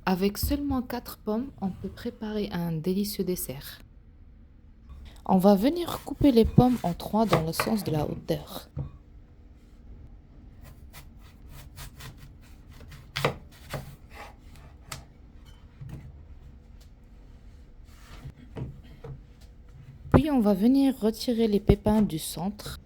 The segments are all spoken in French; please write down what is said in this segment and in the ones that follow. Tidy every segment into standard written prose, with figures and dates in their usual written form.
Avec seulement 4 pommes, on peut préparer un délicieux dessert. On va venir couper les pommes en 3 dans le sens de la hauteur. Puis on va venir retirer les pépins du centre.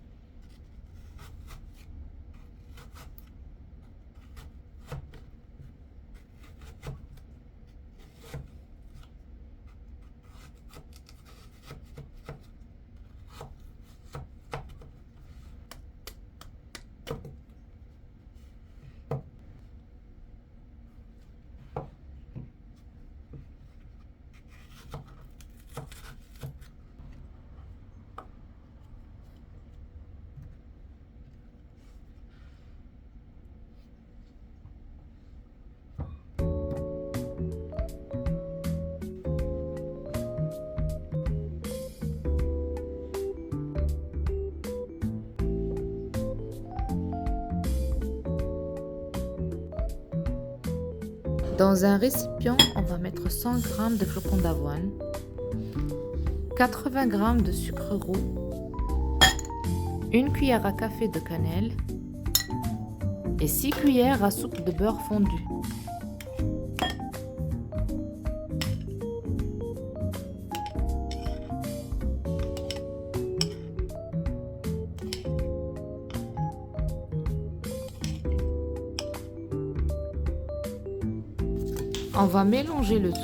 Dans un récipient, on va mettre 100 g de flocons d'avoine, 80 g de sucre roux, 1 cuillère à café de cannelle et 6 cuillères à soupe de beurre fondu. On va mélanger le tout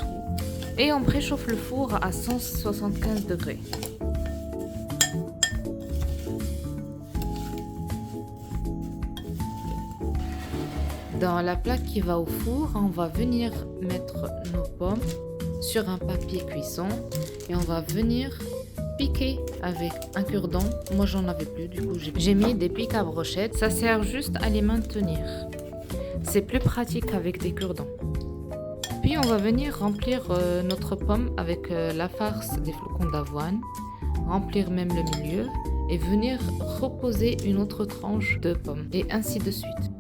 et on préchauffe le four à 175 degrés. Dans la plaque qui va au four, on va venir mettre nos pommes sur un papier cuisson et on va venir piquer avec un cure-dent. Moi j'en avais plus, du coup j'ai mis des pics à brochettes. Ça sert juste à les maintenir. C'est plus pratique avec des cure-dents. Puis on va venir remplir notre pomme avec la farce des flocons d'avoine, remplir même le milieu et venir reposer une autre tranche de pomme et ainsi de suite.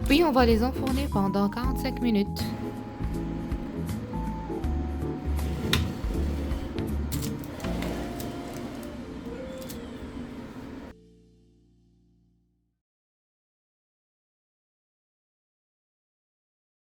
Puis on va les enfourner pendant 45 minutes.